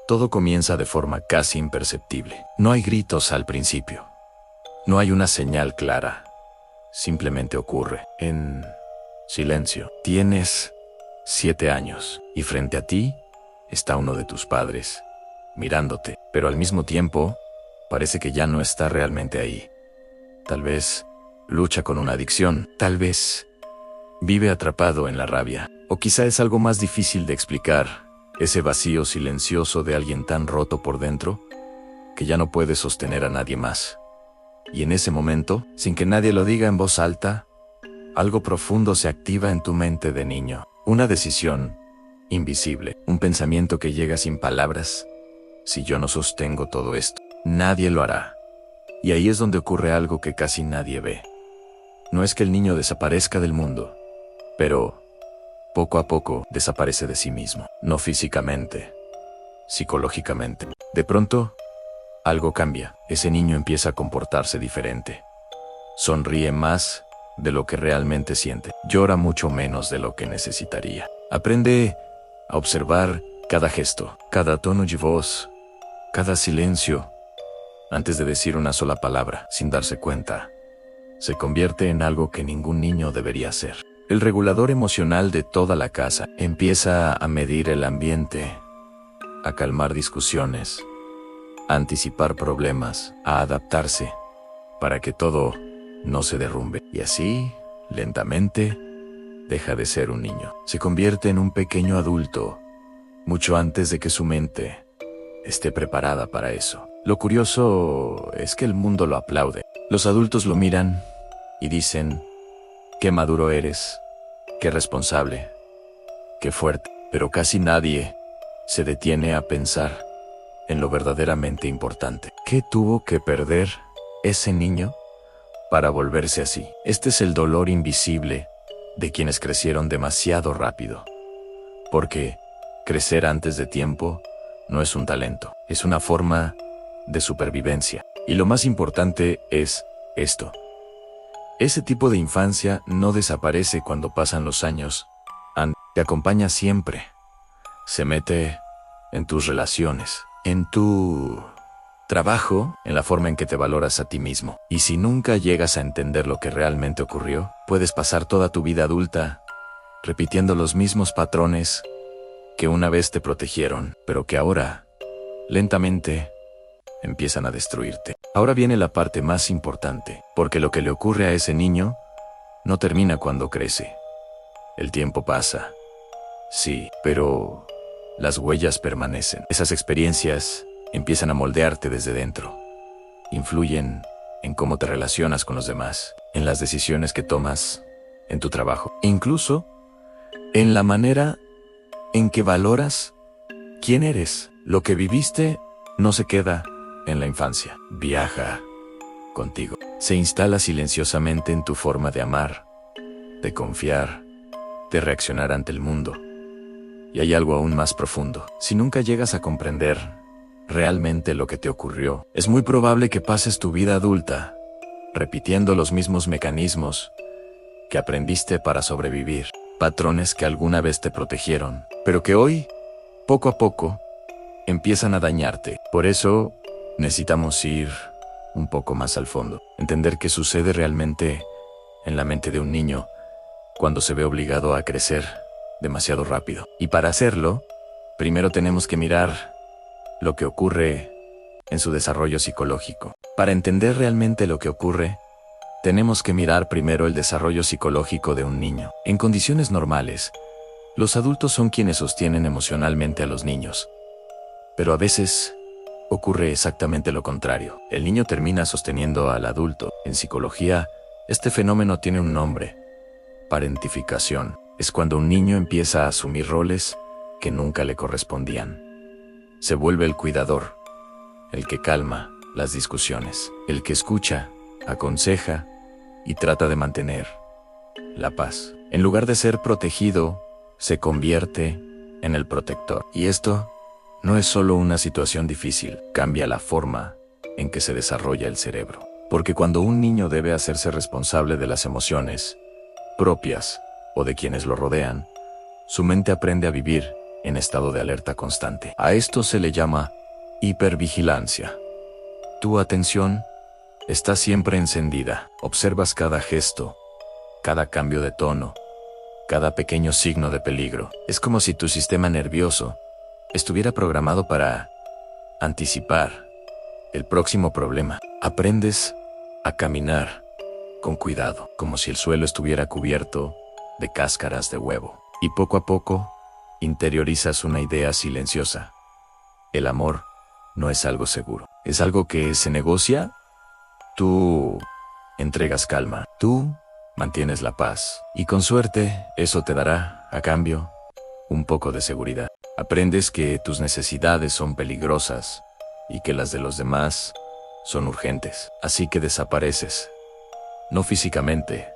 Todo comienza de forma casi imperceptible. No hay gritos al principio. No hay una señal clara. Simplemente ocurre en silencio. Tienes 7 años y frente a ti está uno de tus padres, mirándote, pero al mismo tiempo parece que ya no está realmente ahí. Tal vez lucha con una adicción, tal vez vive atrapado en la rabia, o quizá es algo más difícil de explicar, ese vacío silencioso de alguien tan roto por dentro que ya no puede sostener a nadie más. Y en ese momento, sin que nadie lo diga en voz alta, algo profundo se activa en tu mente de niño. Una decisión invisible, un pensamiento que llega sin palabras. Si yo no sostengo todo esto, nadie lo hará. Y ahí es donde ocurre algo que casi nadie ve. No es que el niño desaparezca del mundo, pero poco a poco desaparece de sí mismo. No físicamente, psicológicamente. De pronto, algo cambia. Ese niño empieza a comportarse diferente. Sonríe más de lo que realmente siente. Llora mucho menos de lo que necesitaría. Aprende a observar cada gesto, cada tono de voz, cada silencio, antes de decir una sola palabra, sin darse cuenta. Se convierte en algo que ningún niño debería ser. El regulador emocional de toda la casa. Empieza a medir el ambiente, a calmar discusiones, a anticipar problemas, a adaptarse, para que todo no se derrumbe. Y así, lentamente, deja de ser un niño. Se convierte en un pequeño adulto, mucho antes de que su mente esté preparada para eso. Lo curioso es que el mundo lo aplaude. Los adultos lo miran y dicen: qué maduro eres, qué responsable, qué fuerte. Pero casi nadie se detiene a pensar en lo verdaderamente importante. ¿Qué tuvo que perder ese niño para volverse así? Este es el dolor invisible de quienes crecieron demasiado rápido. Porque crecer antes de tiempo no es un talento, es una forma de supervivencia. Y lo más importante es esto: ese tipo de infancia no desaparece cuando pasan los años. Te acompaña siempre. Se mete en tus relaciones, en tu trabajo, en la forma en que te valoras a ti mismo. Y si nunca llegas a entender lo que realmente ocurrió, puedes pasar toda tu vida adulta repitiendo los mismos patrones que una vez te protegieron, pero que ahora, lentamente, empiezan a destruirte. Ahora viene la parte más importante, porque lo que le ocurre a ese niño no termina cuando crece. El tiempo pasa, sí, pero las huellas permanecen. Esas experiencias empiezan a moldearte desde dentro. Influyen en cómo te relacionas con los demás, en las decisiones que tomas, en tu trabajo, e incluso en la manera en que valoras quién eres. Lo que viviste no se queda en la infancia. Viaja contigo. Se instala silenciosamente en tu forma de amar, de confiar, de reaccionar ante el mundo. Y hay algo aún más profundo. Si nunca llegas a comprender realmente lo que te ocurrió, es muy probable que pases tu vida adulta repitiendo los mismos mecanismos que aprendiste para sobrevivir. Patrones que alguna vez te protegieron, pero que hoy, poco a poco, empiezan a dañarte. Por eso, necesitamos ir un poco más al fondo. Entender qué sucede realmente en la mente de un niño cuando se ve obligado a crecer demasiado rápido. Y para hacerlo, primero tenemos que mirar lo que ocurre en su desarrollo psicológico. Para entender realmente lo que ocurre, tenemos que mirar primero el desarrollo psicológico de un niño. En condiciones normales, los adultos son quienes sostienen emocionalmente a los niños. Pero a veces ocurre exactamente lo contrario. El niño termina sosteniendo al adulto. En psicología, este fenómeno tiene un nombre: parentificación. Es cuando un niño empieza a asumir roles que nunca le correspondían. Se vuelve el cuidador, el que calma las discusiones, el que escucha, aconseja y trata de mantener la paz. En lugar de ser protegido, se convierte en el protector. Y esto no es solo una situación difícil, cambia la forma en que se desarrolla el cerebro. Porque cuando un niño debe hacerse responsable de las emociones propias o de quienes lo rodean, su mente aprende a vivir en estado de alerta constante. A esto se le llama hipervigilancia. Tu atención está siempre encendida. Observas cada gesto, cada cambio de tono, cada pequeño signo de peligro. Es como si tu sistema nervioso estuviera programado para anticipar el próximo problema. Aprendes a caminar con cuidado, como si el suelo estuviera cubierto de cáscaras de huevo. Y poco a poco, interiorizas una idea silenciosa. El amor no es algo seguro. Es algo que se negocia. Tú entregas calma. Tú mantienes la paz. Y con suerte, eso te dará, a cambio, un poco de seguridad. Aprendes que tus necesidades son peligrosas y que las de los demás son urgentes. Así que desapareces. No físicamente,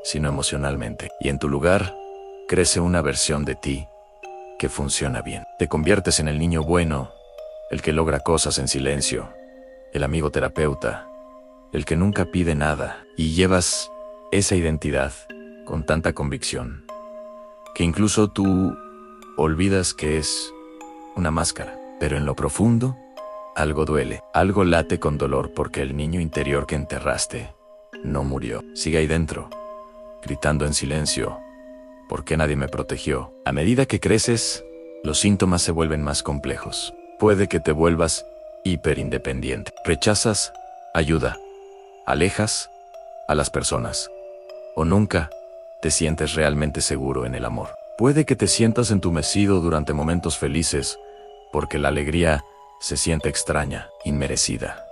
sino emocionalmente. Y en tu lugar, crece una versión de ti que funciona bien. Te conviertes en el niño bueno, el que logra cosas en silencio, el amigo terapeuta, el que nunca pide nada. Y llevas esa identidad con tanta convicción que incluso tú olvidas que es una máscara. Pero en lo profundo, algo duele, algo late con dolor porque el niño interior que enterraste no murió. Sigue ahí dentro, gritando en silencio: ¿por qué nadie me protegió? A medida que creces, los síntomas se vuelven más complejos. Puede que te vuelvas hiperindependiente. Rechazas ayuda, alejas a las personas, o nunca te sientes realmente seguro en el amor. Puede que te sientas entumecido durante momentos felices, porque la alegría se siente extraña, inmerecida,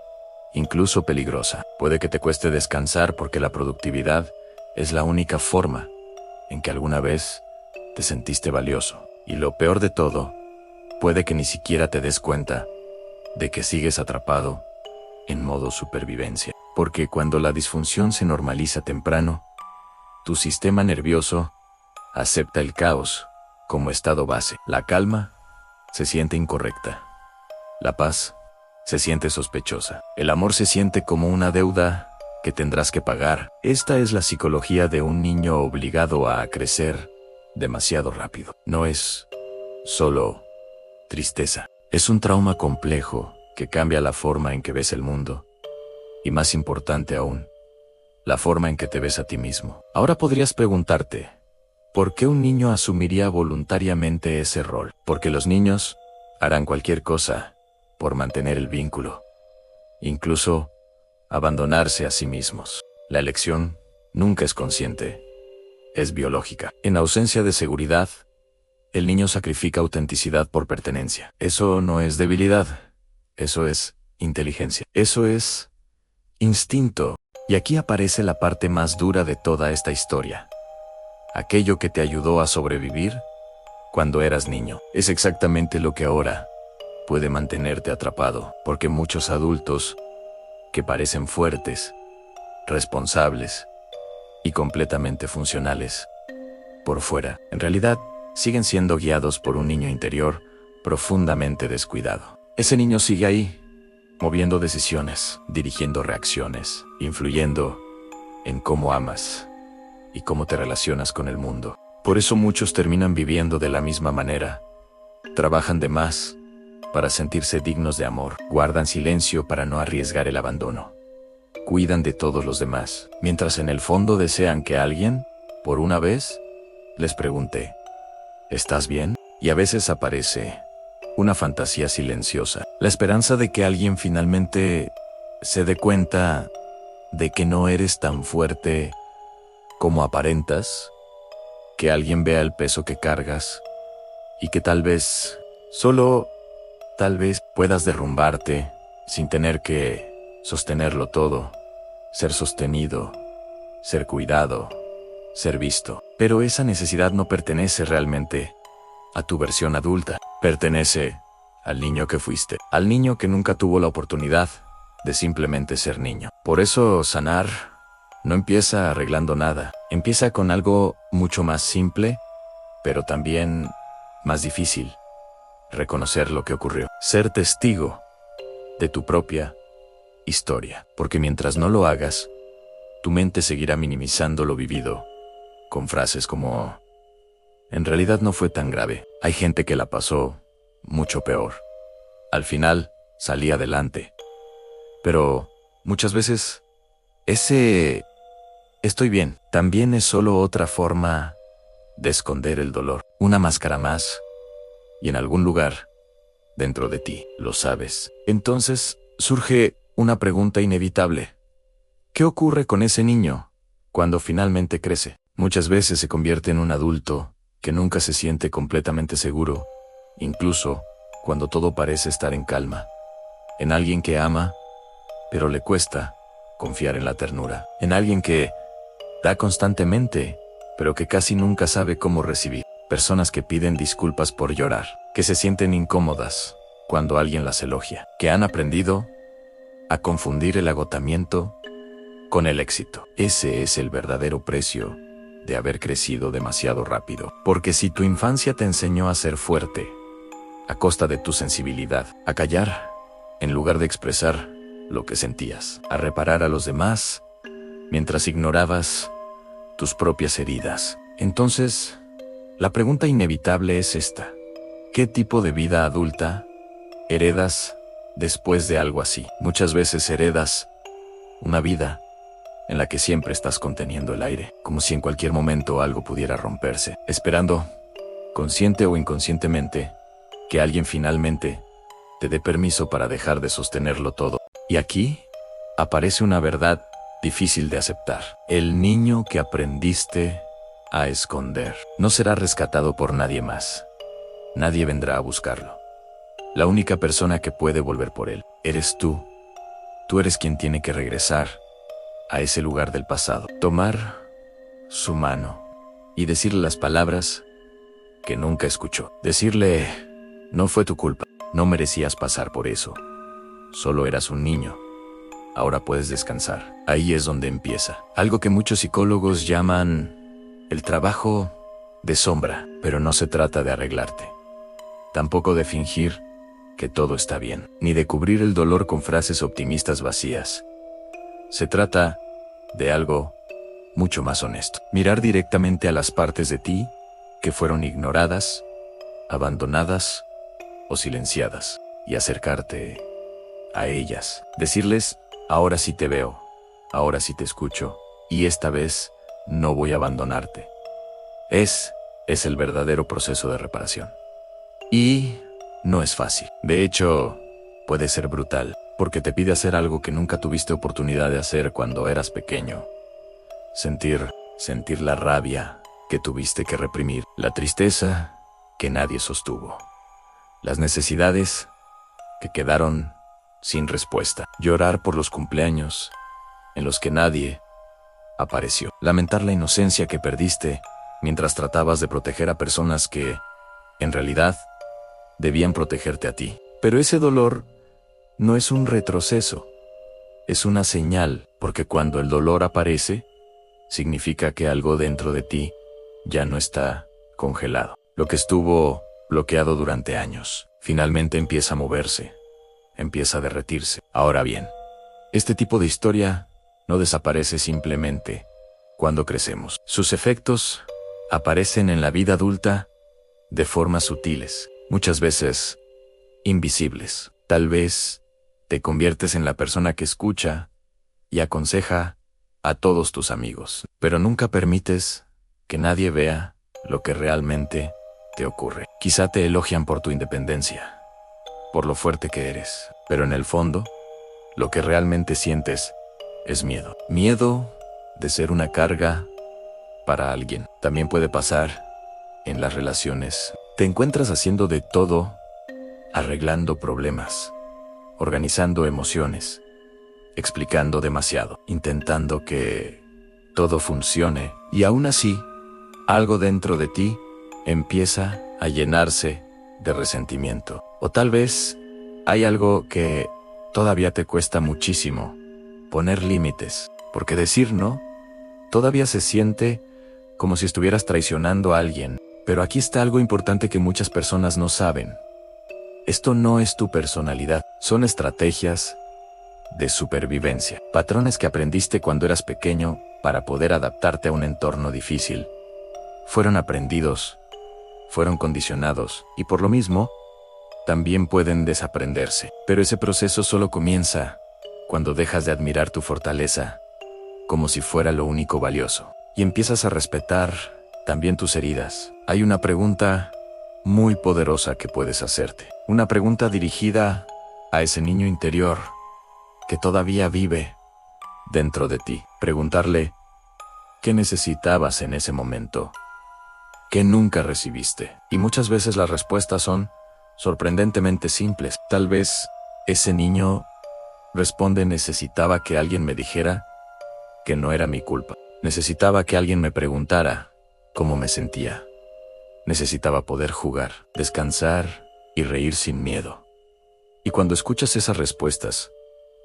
incluso peligrosa. Puede que te cueste descansar porque la productividad es la única forma en que alguna vez te sentiste valioso. Y lo peor de todo, puede que ni siquiera te des cuenta de que sigues atrapado en modo supervivencia. Porque cuando la disfunción se normaliza temprano, tu sistema nervioso acepta el caos como estado base. La calma se siente incorrecta. La paz se siente sospechosa. El amor se siente como una deuda que tendrás que pagar. Esta es la psicología de un niño obligado a crecer demasiado rápido. No es solo tristeza. Es un trauma complejo que cambia la forma en que ves el mundo. Y más importante aún, la forma en que te ves a ti mismo. Ahora podrías preguntarte, ¿por qué un niño asumiría voluntariamente ese rol? Porque los niños harán cualquier cosa por mantener el vínculo, incluso abandonarse a sí mismos. La elección nunca es consciente, es biológica. En ausencia de seguridad, el niño sacrifica autenticidad por pertenencia. Eso no es debilidad, eso es inteligencia. Eso es instinto. Y aquí aparece la parte más dura de toda esta historia. Aquello que te ayudó a sobrevivir cuando eras niño es exactamente lo que ahora puede mantenerte atrapado, porque muchos adultos que parecen fuertes, responsables y completamente funcionales por fuera, en realidad siguen siendo guiados por un niño interior profundamente descuidado. Ese niño sigue ahí, moviendo decisiones, dirigiendo reacciones, influyendo en cómo amas y cómo te relacionas con el mundo. Por eso muchos terminan viviendo de la misma manera. Trabajan de más para sentirse dignos de amor. Guardan silencio para no arriesgar el abandono. Cuidan de todos los demás, mientras en el fondo desean que alguien, por una vez, les pregunte: ¿estás bien? Y a veces aparece una fantasía silenciosa, la esperanza de que alguien finalmente se dé cuenta de que no eres tan fuerte como aparentas, que alguien vea el peso que cargas y que tal vez, solo tal vez, puedas derrumbarte sin tener que sostenerlo todo, ser sostenido, ser cuidado, ser visto. Pero esa necesidad no pertenece realmente a tu versión adulta, pertenece al niño que fuiste, al niño que nunca tuvo la oportunidad de simplemente ser niño. Por eso sanar no empieza arreglando nada, empieza con algo mucho más simple, pero también más difícil: reconocer lo que ocurrió, ser testigo de tu propia historia, porque mientras no lo hagas, tu mente seguirá minimizando lo vivido, con frases como en realidad no fue tan grave. Hay gente que la pasó mucho peor. Al final, salí adelante. Pero muchas veces, ese estoy bien también es solo otra forma de esconder el dolor. Una máscara más. Y en algún lugar, dentro de ti, lo sabes. Entonces, surge una pregunta inevitable. ¿Qué ocurre con ese niño cuando finalmente crece? Muchas veces se convierte en un adulto que nunca se siente completamente seguro, incluso cuando todo parece estar en calma. En alguien que ama, pero le cuesta confiar en la ternura. En alguien que da constantemente, pero que casi nunca sabe cómo recibir. Personas que piden disculpas por llorar, que se sienten incómodas cuando alguien las elogia, que han aprendido a confundir el agotamiento con el éxito. Ese es el verdadero precio de haber crecido demasiado rápido. Porque si tu infancia te enseñó a ser fuerte, a costa de tu sensibilidad, a callar, en lugar de expresar lo que sentías, a reparar a los demás, mientras ignorabas tus propias heridas, entonces, la pregunta inevitable es esta. ¿Qué tipo de vida adulta heredas después de algo así? Muchas veces heredas una vida en la que siempre estás conteniendo el aire, como si en cualquier momento algo pudiera romperse, esperando, consciente o inconscientemente, que alguien finalmente te dé permiso para dejar de sostenerlo todo. Y aquí aparece una verdad difícil de aceptar. El niño que aprendiste a esconder no será rescatado por nadie más. Nadie vendrá a buscarlo. La única persona que puede volver por él eres tú. Tú eres quien tiene que regresar a ese lugar del pasado, tomar su mano y decirle las palabras que nunca escuchó. Decirle, no fue tu culpa, no merecías pasar por eso. Solo eras un niño. Ahora puedes descansar. Ahí es donde empieza algo que muchos psicólogos llaman el trabajo de sombra, pero no se trata de arreglarte. Tampoco de fingir que todo está bien, ni de cubrir el dolor con frases optimistas vacías. Se trata de algo mucho más honesto. Mirar directamente a las partes de ti que fueron ignoradas, abandonadas o silenciadas, y acercarte a ellas. Decirles, ahora sí te veo, ahora sí te escucho, y esta vez no voy a abandonarte. Es el verdadero proceso de reparación. Y no es fácil. De hecho, puede ser brutal, porque te pide hacer algo que nunca tuviste oportunidad de hacer cuando eras pequeño. Sentir la rabia que tuviste que reprimir, la tristeza que nadie sostuvo, las necesidades que quedaron sin respuesta, llorar por los cumpleaños en los que nadie apareció, lamentar la inocencia que perdiste mientras tratabas de proteger a personas que, en realidad, debían protegerte a ti. Pero ese dolor no es un retroceso, es una señal, porque cuando el dolor aparece, significa que algo dentro de ti ya no está congelado. Lo que estuvo bloqueado durante años, finalmente empieza a moverse, empieza a derretirse. Ahora bien, este tipo de historia no desaparece simplemente cuando crecemos. Sus efectos aparecen en la vida adulta de formas sutiles, muchas veces invisibles. Tal vez te conviertes en la persona que escucha y aconseja a todos tus amigos, pero nunca permites que nadie vea lo que realmente te ocurre. Quizá te elogian por tu independencia, por lo fuerte que eres, pero en el fondo, lo que realmente sientes es miedo. Miedo de ser una carga para alguien. También puede pasar en las relaciones. Te encuentras haciendo de todo, arreglando problemas, organizando emociones, explicando demasiado, intentando que todo funcione, y aún así, algo dentro de ti empieza a llenarse de resentimiento. O tal vez hay algo que todavía te cuesta muchísimo: poner límites, porque decir no todavía se siente como si estuvieras traicionando a alguien. Pero aquí está algo importante que muchas personas no saben. Esto no es tu personalidad, son estrategias de supervivencia, patrones que aprendiste cuando eras pequeño para poder adaptarte a un entorno difícil. Fueron aprendidos fueron condicionados y por lo mismo, también pueden desaprenderse. Pero ese proceso solo comienza cuando dejas de admirar tu fortaleza como si fuera lo único valioso y empiezas a respetar también tus heridas. Hay una pregunta muy poderosa que puedes hacerte. Una pregunta dirigida a ese niño interior que todavía vive dentro de ti. Preguntarle, ¿qué necesitabas en ese momento que nunca recibiste? Y muchas veces las respuestas son sorprendentemente simples. Tal vez ese niño responde: necesitaba que alguien me dijera que no era mi culpa. Necesitaba que alguien me preguntara cómo me sentía. Necesitaba poder jugar, descansar y reír sin miedo. Y cuando escuchas esas respuestas,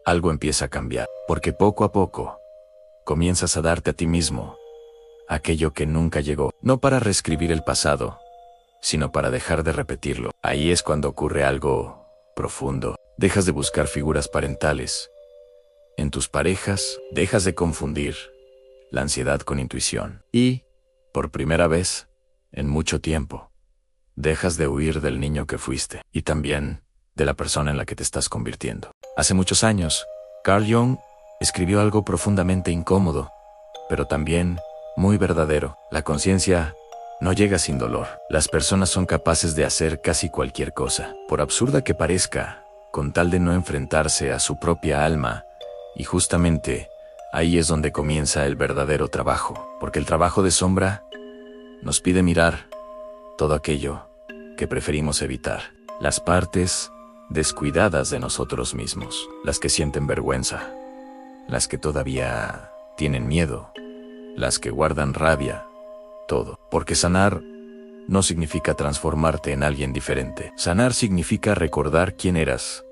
algo empieza a cambiar, porque poco a poco comienzas a darte a ti mismo aquello que nunca llegó, no para reescribir el pasado, sino para dejar de repetirlo. Ahí es cuando ocurre algo profundo. Dejas de buscar figuras parentales en tus parejas, dejas de confundir la ansiedad con intuición y, por primera vez en mucho tiempo, dejas de huir del niño que fuiste y también de la persona en la que te estás convirtiendo. Hace muchos años, Carl Jung escribió algo profundamente incómodo, pero también muy verdadero. La conciencia no llega sin dolor. Las personas son capaces de hacer casi cualquier cosa, por absurda que parezca, con tal de no enfrentarse a su propia alma, y justamente ahí es donde comienza el verdadero trabajo, porque el trabajo de sombra nos pide mirar todo aquello que preferimos evitar, las partes descuidadas de nosotros mismos, las que sienten vergüenza, las que todavía tienen miedo, las que guardan rabia, todo. Porque sanar no significa transformarte en alguien diferente. Sanar significa recordar quién eras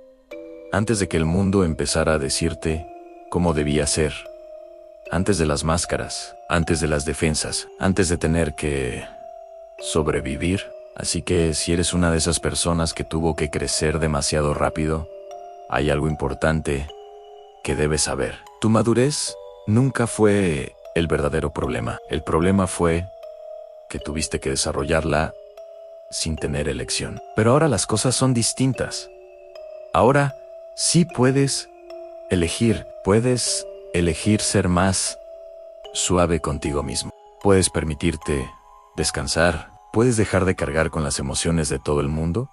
antes de que el mundo empezara a decirte cómo debía ser, antes de las máscaras, antes de las defensas, antes de tener que sobrevivir. Así que si eres una de esas personas que tuvo que crecer demasiado rápido, hay algo importante que debes saber. Tu madurez nunca fue el verdadero problema. El problema fue que tuviste que desarrollarla sin tener elección. Pero ahora las cosas son distintas. Ahora sí puedes elegir ser más suave contigo mismo. Puedes permitirte descansar, puedes dejar de cargar con las emociones de todo el mundo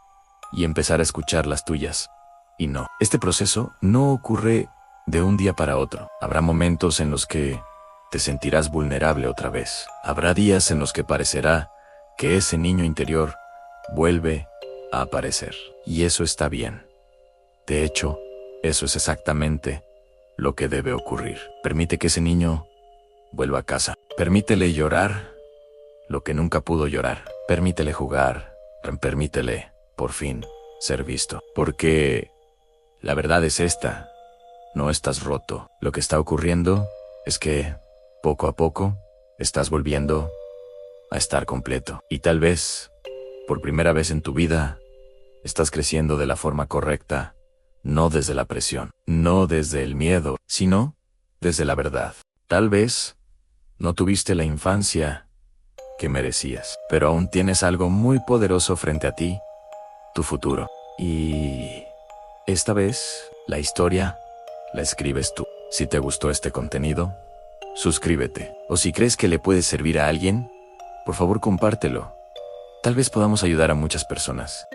y empezar a escuchar las tuyas. Y no, este proceso no ocurre de un día para otro. Habrá momentos en los que te sentirás vulnerable otra vez. Habrá días en los que parecerá que ese niño interior vuelve a aparecer. Y eso está bien. De hecho, eso es exactamente lo que debe ocurrir. Permite que ese niño vuelva a casa. Permítele llorar lo que nunca pudo llorar. Permítele jugar. Permítele, por fin, ser visto. Porque la verdad es esta. No estás roto. Lo que está ocurriendo es que, poco a poco, estás volviendo a estar completo. Y tal vez, por primera vez en tu vida, estás creciendo de la forma correcta, no desde la presión, no desde el miedo, sino desde la verdad. Tal vez no tuviste la infancia que merecías, pero aún tienes algo muy poderoso frente a ti, tu futuro. Y esta vez, la historia la escribes tú. Si te gustó este contenido, suscríbete. O si crees que le puede servir a alguien, por favor compártelo. Tal vez podamos ayudar a muchas personas.